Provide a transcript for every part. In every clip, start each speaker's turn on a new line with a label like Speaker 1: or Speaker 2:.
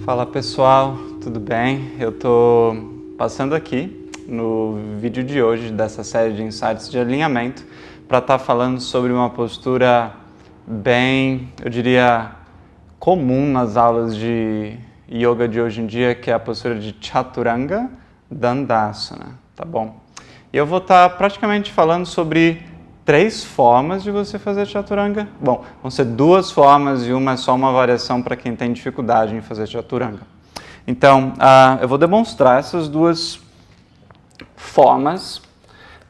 Speaker 1: Fala pessoal, tudo bem? Eu tô passando aqui no vídeo de hoje dessa série de insights de alinhamento para estar falando sobre uma postura bem, eu diria, comum nas aulas de yoga de hoje em dia, que é a postura de Chaturanga Dandasana, tá bom? E eu vou estar praticamente falando sobre 3 formas de você fazer Chaturanga. Bom, vão ser 2 formas e uma é só uma variação para quem tem dificuldade em fazer Chaturanga. Então, eu vou demonstrar essas 2 formas.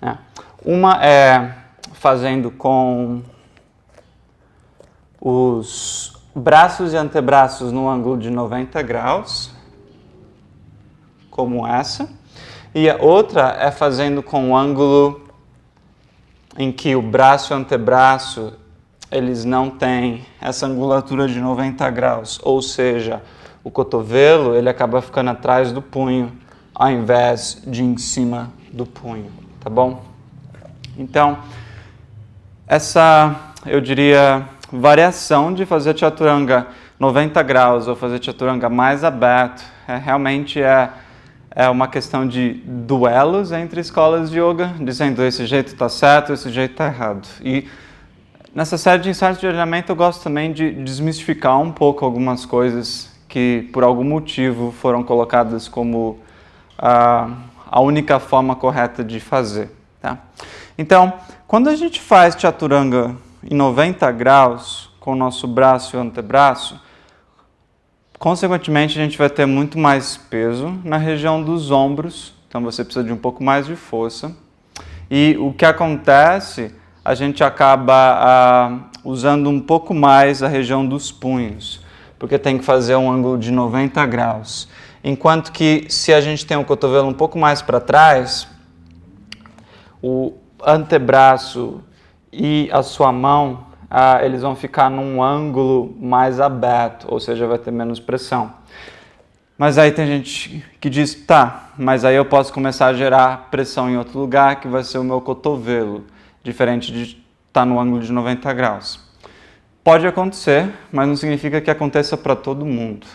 Speaker 1: Né? Uma é fazendo com os braços e antebraços no ângulo de 90 graus, como essa. E a outra é fazendo com o ângulo em que o braço e o antebraço, eles não têm essa angulatura de 90 graus, ou seja, o cotovelo ele acaba ficando atrás do punho, ao invés de em cima do punho, tá bom? Então, essa, eu diria, variação de fazer Chaturanga 90 graus ou fazer Chaturanga mais aberto, realmente é uma questão de duelos entre escolas de yoga, dizendo esse jeito está certo, esse jeito está errado. E nessa série de insights de alinhamento eu gosto também de desmistificar um pouco algumas coisas que por algum motivo foram colocadas como a única forma correta de fazer. Tá? Então, quando a gente faz Chaturanga em 90 graus com o nosso braço e o antebraço, consequentemente, a gente vai ter muito mais peso na região dos ombros, então você precisa de um pouco mais de força. E o que acontece, a gente acaba usando um pouco mais a região dos punhos, porque tem que fazer um ângulo de 90 graus. Enquanto que, se a gente tem o cotovelo um pouco mais para trás, o antebraço e a sua mão, eles vão ficar num ângulo mais aberto, ou seja, vai ter menos pressão. Mas aí tem gente que diz, tá, mas aí eu posso começar a gerar pressão em outro lugar, que vai ser o meu cotovelo, diferente de estar no ângulo de 90 graus. Pode acontecer, mas não significa que aconteça para todo mundo.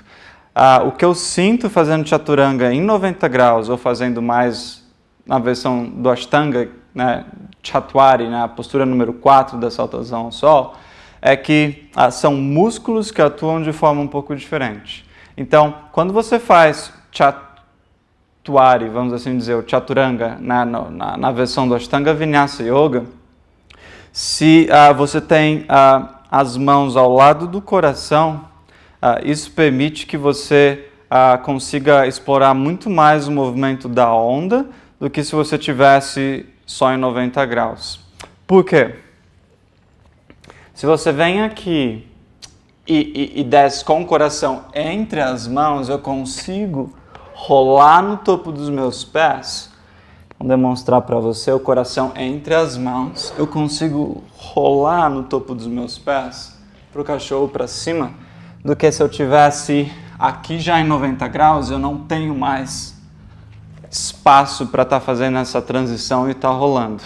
Speaker 1: O que eu sinto fazendo Chaturanga em 90 graus, ou fazendo mais na versão do Ashtanga, né, Chatwari, né, a postura número 4 da saltação ao sol, é que são músculos que atuam de forma um pouco diferente. Então, quando você faz Chatwari, vamos assim dizer, o Chaturanga, na versão do Ashtanga Vinyasa Yoga, se você tem as mãos ao lado do coração, isso permite que você consiga explorar muito mais o movimento da onda do que se você tivesse só em 90 graus. Por quê? Se você vem aqui e desce com o coração entre as mãos, eu consigo rolar no topo dos meus pés. Vou demonstrar para você o coração entre as mãos. Eu consigo rolar no topo dos meus pés para o cachorro para cima, do que se eu tivesse aqui já em 90 graus, eu não tenho mais espaço para estar fazendo essa transição e estar rolando.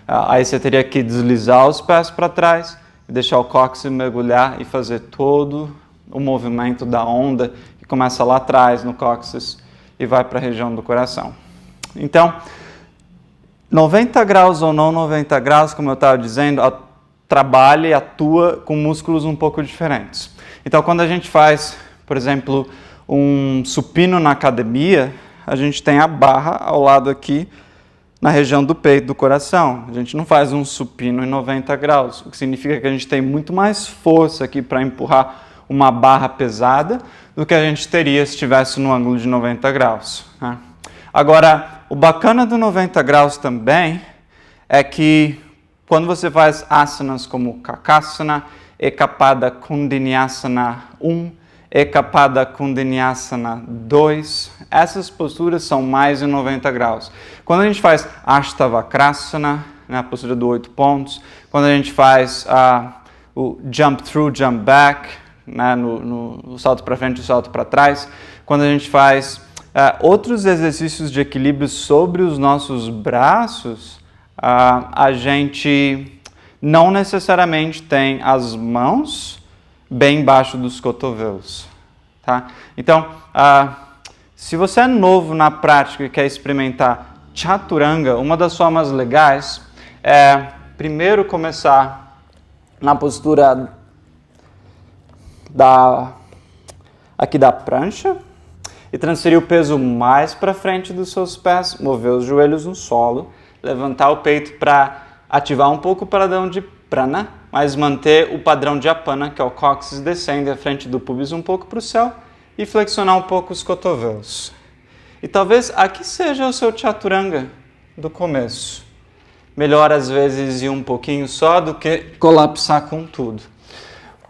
Speaker 1: Aí você teria que deslizar os pés para trás, deixar o cóccix mergulhar e fazer todo o movimento da onda que começa lá atrás no cóccix e vai para a região do coração. Então, 90 graus ou não 90 graus, como eu estava dizendo, trabalha e atua com músculos um pouco diferentes. Então, quando a gente faz, por exemplo, um supino na academia, a gente tem a barra ao lado aqui, na região do peito, do coração. A gente não faz um supino em 90 graus, o que significa que a gente tem muito mais força aqui para empurrar uma barra pesada do que a gente teria se estivesse no ângulo de 90 graus. Né? Agora, o bacana do 90 graus também é que quando você faz asanas como Kakasana, Ekapada Kundiniasana 1, Ekapada Kundiniasana 2, essas posturas são mais de 90 graus. Quando a gente faz Ashtavakrasana, né, a postura do 8 pontos, quando a gente faz o Jump Through, Jump Back, né, no salto para frente e salto para trás, quando a gente faz outros exercícios de equilíbrio sobre os nossos braços, a gente não necessariamente tem as mãos bem embaixo dos cotovelos, tá? Então, se você é novo na prática e quer experimentar Chaturanga, uma das formas legais é primeiro começar na postura aqui da prancha e transferir o peso mais para frente dos seus pés, mover os joelhos no solo, levantar o peito para ativar um pouco o padrão de prana, mas manter o padrão de apana, que é o cóccix descendo à frente do pubis um pouco para o céu e flexionar um pouco os cotovelos. E talvez aqui seja o seu Chaturanga do começo. Melhor às vezes ir um pouquinho só do que colapsar com tudo.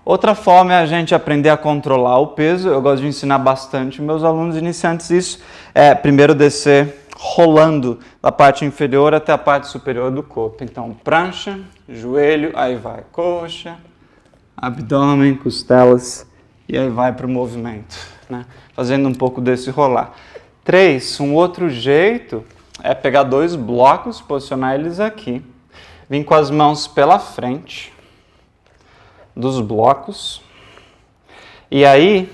Speaker 1: Outra forma é a gente aprender a controlar o peso. Eu gosto de ensinar bastante meus alunos iniciantes isso. É primeiro descer rolando da parte inferior até a parte superior do corpo. Então, prancha, joelho, aí vai coxa, abdômen, costelas e aí vai para o movimento, né? Fazendo um pouco desse rolar. 3, um outro jeito é pegar 2 blocos, posicionar eles aqui, vir com as mãos pela frente dos blocos, e aí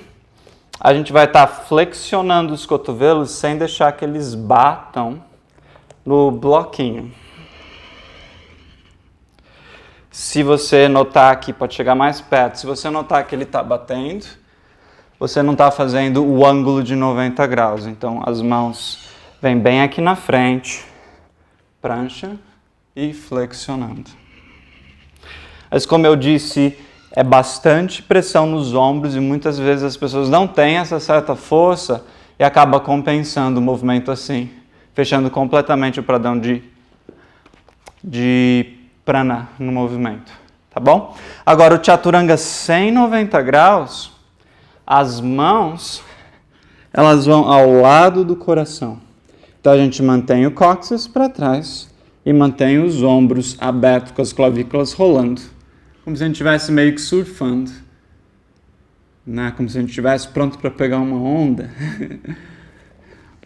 Speaker 1: a gente vai estar flexionando os cotovelos sem deixar que eles batam no bloquinho. Se você notar que, pode chegar mais perto, se você notar que ele está batendo, você não está fazendo o ângulo de 90 graus. Então as mãos vêm bem aqui na frente, prancha e flexionando. Mas como eu disse, é bastante pressão nos ombros e muitas vezes as pessoas não têm essa certa força e acaba compensando o movimento assim, fechando completamente o padrão de prana no movimento, tá bom? Agora o Chaturanga sem 90 graus, as mãos, elas vão ao lado do coração. Então a gente mantém o cóccix para trás e mantém os ombros abertos com as clavículas rolando. Como se a gente estivesse meio que surfando, né? Como se a gente estivesse pronto para pegar uma onda.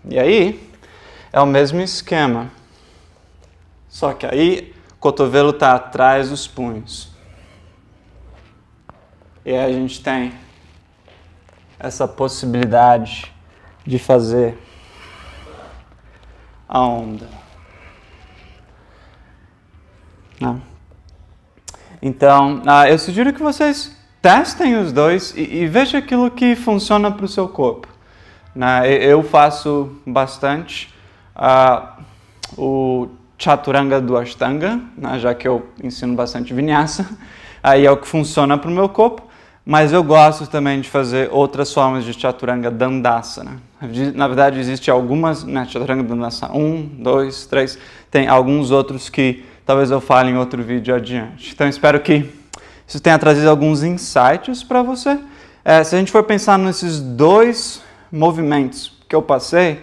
Speaker 1: E aí, é o mesmo esquema. Só que aí, o cotovelo está atrás dos punhos. E aí a gente tem essa possibilidade de fazer a onda. Não. Então, eu sugiro que vocês testem os dois e vejam aquilo que funciona para o seu corpo. Eu faço bastante o Chaturanga do Ashtanga, já que eu ensino bastante Vinyasa, aí é o que funciona para o meu corpo, mas eu gosto também de fazer outras formas de Chaturanga Dandasana. Na verdade, existem algumas, Chaturanga Dandasana 1, 2, 3, tem alguns outros que talvez eu fale em outro vídeo adiante. Então, espero que isso tenha trazido alguns insights para você. Se a gente for pensar nesses 2 movimentos que eu passei,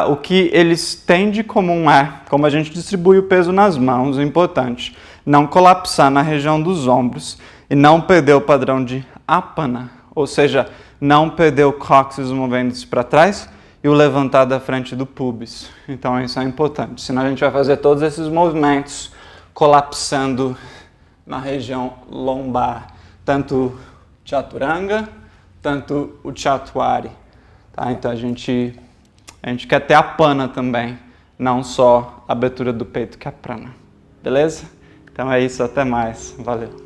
Speaker 1: o que eles têm de comum é como a gente distribui o peso nas mãos, é importante. Não colapsar na região dos ombros e não perder o padrão de apana, ou seja, não perder o cóccix movendo-se para trás e o levantar da frente do pubis. Então, isso é importante. Senão a gente vai fazer todos esses movimentos colapsando na região lombar, tanto Chaturanga, tanto o Chatuari. Tá? Então a gente quer ter a pana também, não só a abertura do peito que é a prana. Beleza? Então é isso, até mais. Valeu.